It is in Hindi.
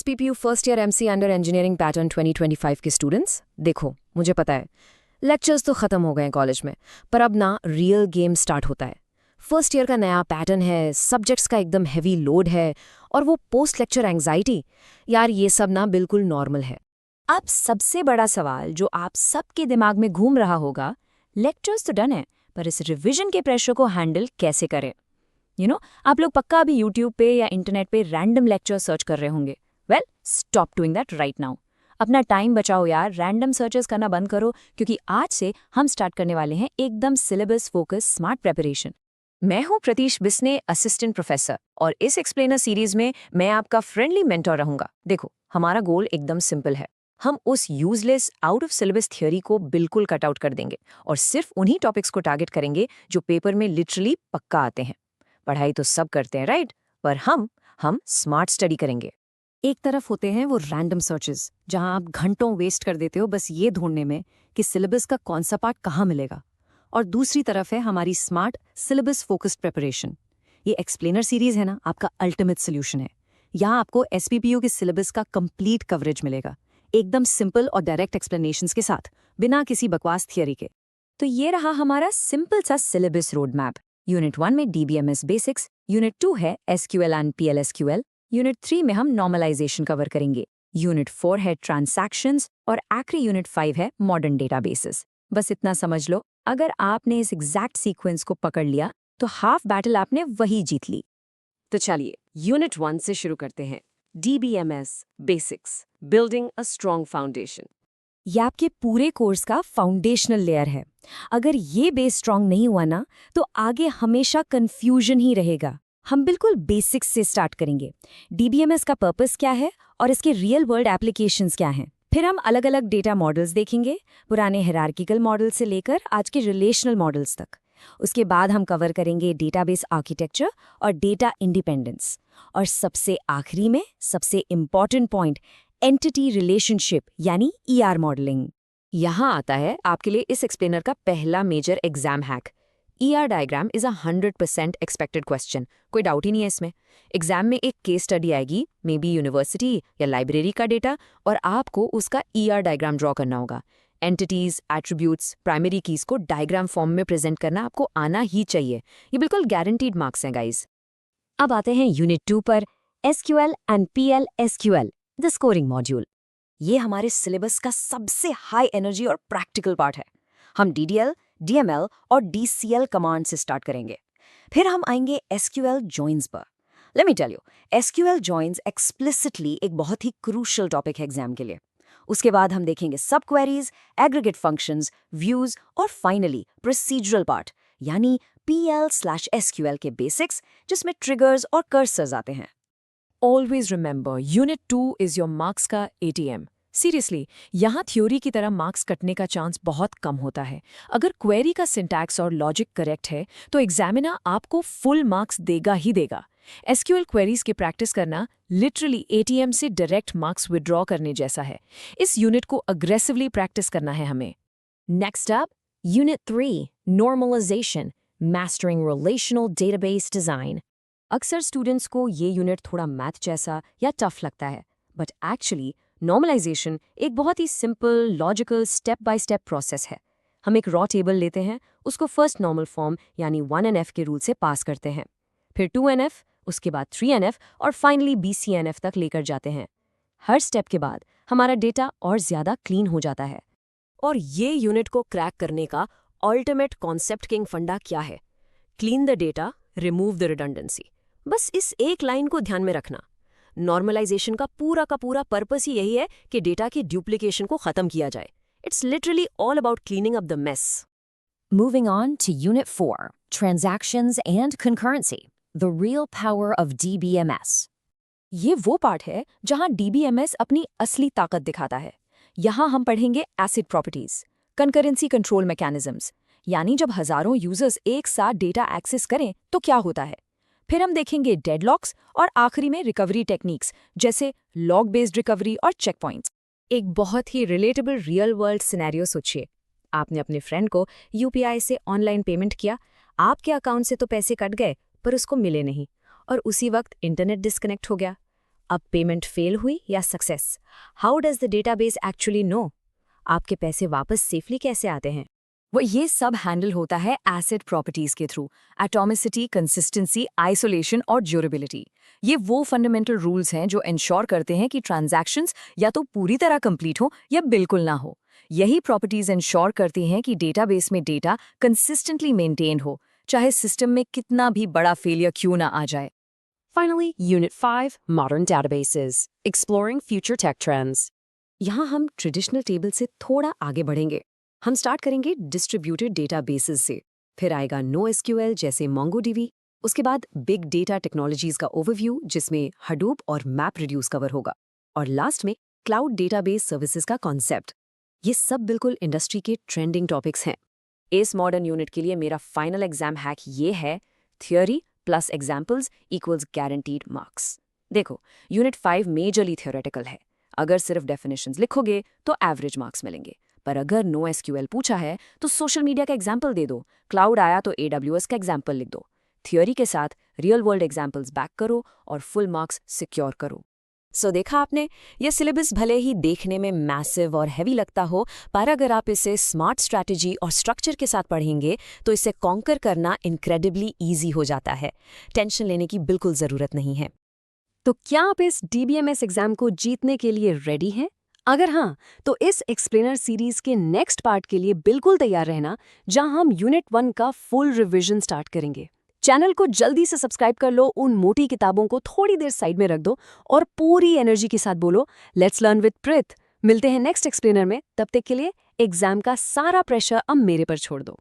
SPPU first year MC under engineering pattern 2025 के स्टूडेंट्स, देखो मुझे पता है लेक्चर्स तो खत्म हो गए हैं कॉलेज में, पर अब ना रियल गेम स्टार्ट होता है। फर्स्ट ईयर का नया पैटर्न है, सब्जेक्ट्स का एकदम हैवी लोड है, और वो पोस्ट लेक्चर एंग्जाइटी, यार ये सब ना बिल्कुल नॉर्मल है। अब सबसे बड़ा सवाल जो आप सबके दिमाग में घूम रहा होगा, लेक्चर्स तो डन है, पर इस रिवीजन के प्रेशर को हैंडल कैसे करें? आप लोग पक्का अभी यूट्यूब पे या इंटरनेट पे रैंडम लेक्चर सर्च कर रहे होंगे। Well, stop doing that right now. अपना टाइम बचाओ यार, रैंडम सर्चेस करना बंद करो, क्योंकि आज से हम स्टार्ट करने वाले हैं एकदम सिलेबस फोकस स्मार्ट प्रेपरेशन। मैं हूं प्रतीश बिस्ने, असिस्टेंट प्रोफेसर, और इस एक्सप्लेनर सीरीज में मैं आपका फ्रेंडली मेंटर रहूंगा। देखो, हमारा गोल एकदम सिंपल है। हम उस useless out of syllabus theory को बिल्कुल कट आउट कर देंगे और सिर्फ उन्हीं टॉपिक्स को टारगेट करेंगे जो पेपर में लिटरली पक्का आते हैं। पढ़ाई तो सब करते हैं राइट, पर हम स्मार्ट स्टडी करेंगे। एक तरफ होते हैं वो रैंडम सर्चेस, जहां आप घंटों वेस्ट कर देते हो बस ये ढूंढने में कि सिलेबस का कौन सा पार्ट कहाँ मिलेगा, और दूसरी तरफ है हमारी स्मार्ट सिलेबस फोकस्ड प्रिपरेशन। ये एक्सप्लेनर सीरीज है ना, आपका अल्टीमेट सोल्यूशन है। यहाँ आपको एसपीपीयू के सिलेबस का कंप्लीट कवरेज मिलेगा, एकदम सिंपल और डायरेक्ट एक्सप्लेनेशंस के साथ, बिना किसी बकवास थियरी के। तो ये रहा हमारा सिंपल सा सिलेबस रोड मैप। यूनिट 1 में DBMS बेसिक्स, यूनिट 2 है SQL एंड PLSQL, यूनिट 3 में हम नॉर्मलाइजेशन कवर करेंगे, यूनिट 4 है ट्रांजैक्शंस, और आखिरी यूनिट 5 है मॉडर्न डेटाबेसेस। बस इतना समझ लो, अगर आपने इस एग्जैक्ट सीक्वेंस को पकड़ लिया तो हाफ बैटल आपने वही जीत ली। तो चलिए यूनिट 1 से शुरू करते हैं। DBMS basics, building a strong foundation. ये आपके पूरे कोर्स का फाउंडेशनल लेयर है। अगर ये बेस स्ट्रांग नहीं हुआ ना, तो आगे हमेशा कंफ्यूजन ही रहेगा। हम बिल्कुल बेसिक्स से स्टार्ट करेंगे। DBMS का पर्पस क्या है और इसके रियल वर्ल्ड एप्लीकेशंस क्या हैं। फिर हम अलग अलग डेटा मॉडल्स देखेंगे, पुराने हायरार्किकल मॉडल से लेकर आज के रिलेशनल मॉडल्स तक। उसके बाद हम कवर करेंगे डेटाबेस आर्किटेक्चर और डेटा इंडिपेंडेंस, और सबसे आखिरी में सबसे इम्पॉर्टेंट पॉइंट, एंटिटी रिलेशनशिप यानी ER मॉडलिंग। यहाँ आता है आपके लिए इस एक्सप्लेनर का पहला major exam hack. ER diagram is 100% expected question, कोई डाउट ही नहीं है इसमें। एग्जाम में एक केस स्टडी आएगी, मे बी यूनिवर्सिटी या लाइब्रेरी का डेटा, और आपको उसका ER डायग्राम ड्रॉ करना होगा। एंटिटीज, एट्रीब्यूट्स, प्राइमरी कीज को डायग्राम फॉर्म में प्रेजेंट करना आपको आना ही चाहिए। ये बिल्कुल गारंटीड मार्क्स हैं गाइज। अब आते हैं यूनिट 2 पर, SQL and PLSQL, the scoring module. ये हमारे सिलेबस का सबसे हाई एनर्जी और प्रैक्टिकल पार्ट है। हम DDL, DML और DCL कमांड से स्टार्ट करेंगे। फिर हम आएंगे SQL जॉइन्स पर। Let me tell you, SQL joins explicitly एक बहुत ही क्रूशियल टॉपिक है एग्जाम के लिए। उसके बाद हम देखेंगे subqueries, aggregate functions, views, और फाइनली प्रोसीजरल पार्ट यानी PL/SQL के बेसिक्स, जिसमें ट्रिगर्स और कर्सर्स आते हैं। Always remember, unit 2 is your marks का ATM। सीरियसली, यहाँ थ्योरी की तरह मार्क्स कटने का चांस बहुत कम होता है। अगर क्वेरी का सिंटैक्स और लॉजिक करेक्ट है तो एग्जामिनर आपको फुल मार्क्स देगा ही देगा। SQL क्वेरीज की प्रैक्टिस करना लिटरली ATM से डायरेक्ट मार्क्स विड्रॉ करने जैसा है। इस यूनिट को अग्रेसिवली प्रैक्टिस करना है हमें। Next up, unit 3, normalisation, mastering relational database design. अक्सर स्टूडेंट्स को ये यूनिट थोड़ा मैथ जैसा या टफ लगता है, बट एक्चुअली नॉर्मलाइजेशन एक बहुत ही simple, logical, step by step process है। हम एक रॉ टेबल लेते हैं, उसको फर्स्ट नॉर्मल फॉर्म यानी 1NF के रूल से पास करते हैं, फिर 2NF, उसके बाद 3NF, और फाइनली BCNF तक लेकर जाते हैं। हर स्टेप के बाद हमारा डेटा और ज़्यादा क्लीन हो जाता है। और ये यूनिट को क्रैक करने का अल्टीमेट कॉन्सेप्ट किंग फंडा क्या है? Clean the data, remove the redundancy. बस इस एक लाइन को ध्यान में रखना। नॉर्मलाइजेशन का पूरा पर्पस ही यही है कि डेटा की ड्यूप्लीकेशन को खत्म किया जाए। It's literally all about cleaning up the mess. Moving on to Unit 4, Transactions and Concurrency, the real power of DBMS. ये वो पार्ट है जहां DBMS अपनी असली ताकत दिखाता है। यहाँ हम पढ़ेंगे acid properties, concurrency control mechanisms, यानी जब हजारों यूजर्स एक साथ डेटा एक्सेस करें तो क्या होता है। फिर हम देखेंगे डेडलॉक्स, और आखिरी में रिकवरी टेक्निक्स जैसे लॉग बेस्ड रिकवरी और चेक पॉइंट्स। एक बहुत ही रिलेटेबल रियल वर्ल्ड सिनेरियो सोचिए। आपने अपने फ्रेंड को UPI से ऑनलाइन पेमेंट किया, आपके अकाउंट से तो पैसे कट गए पर उसको मिले नहीं, और उसी वक्त इंटरनेट डिस्कनेक्ट हो गया। अब पेमेंट फेल हुई या success, how does the database actually know? आपके पैसे वापस सेफली कैसे आते हैं? वो ये सब हैंडल होता है एसेट प्रॉपर्टीज के थ्रू, एटॉमिसिटी, कंसिस्टेंसी, आइसोलेशन और ड्यूरेबिलिटी। ये वो फंडामेंटल रूल्स हैं जो इंश्योर करते हैं कि ट्रांजैक्शंस या तो पूरी तरह कंप्लीट हो या बिल्कुल ना हो। यही प्रॉपर्टीज इंश्योर करती हैं कि डेटाबेस में डेटा कंसिस्टेंटली मेंटेन हो, चाहे सिस्टम में कितना भी बड़ा फेलियर क्यों ना आ जाए। Finally, Unit 5, Modern Databases, Exploring Future Tech Trends. यहाँ हम ट्रेडिशनल टेबल से थोड़ा आगे बढ़ेंगे। हम स्टार्ट करेंगे डिस्ट्रीब्यूटेड डेटाबेसेस से, फिर आएगा NoSQL जैसे MongoDB, उसके बाद बिग डेटा टेक्नोलॉजीज का ओवरव्यू जिसमें Hadoop और MapReduce कवर होगा, और लास्ट में क्लाउड डेटाबेस सर्विसेज का कॉन्सेप्ट। ये सब बिल्कुल इंडस्ट्री के ट्रेंडिंग टॉपिक्स हैं। इस मॉडर्न यूनिट के लिए मेरा फाइनल एग्जाम हैक ये है, theory plus examples equals guaranteed marks. देखो, यूनिट 5 मेजरली थियोरेटिकल है। अगर सिर्फ डेफिनेशंस लिखोगे तो एवरेज मार्क्स मिलेंगे, पर अगर NoSQL पूछा है तो सोशल मीडिया का एग्जाम्पल दे दो, क्लाउड आया तो AWS का एग्जाम्पल लिख दो। थियोरी के साथ रियल वर्ल्ड एग्जाम्पल्स बैक करो और फुल मार्क्स सिक्योर करो। सो देखा आपने, यह सिलेबस भले ही देखने में मैसिव और हैवी लगता हो, पर अगर आप इसे स्मार्ट स्ट्रैटेजी और स्ट्रक्चर के साथ पढ़ेंगे तो इसे कॉन्कर करना इनक्रेडिबली ईजी हो जाता है। टेंशन लेने की बिल्कुल ज़रूरत नहीं है। तो क्या आप इस DBMS एग्जाम को जीतने के लिए रेडी हैं? अगर हाँ, तो इस एक्सप्लेनर सीरीज के नेक्स्ट पार्ट के लिए बिल्कुल तैयार रहना, जहां हम यूनिट 1 का फुल रिवीजन स्टार्ट करेंगे। चैनल को जल्दी से सब्सक्राइब कर लो, उन मोटी किताबों को थोड़ी देर साइड में रख दो और पूरी एनर्जी के साथ बोलो, लेट्स लर्न विद प्रीत। मिलते हैं नेक्स्ट एक्सप्लेनर में, तब तक के लिए एग्जाम का सारा प्रेशर अब मेरे पर छोड़ दो।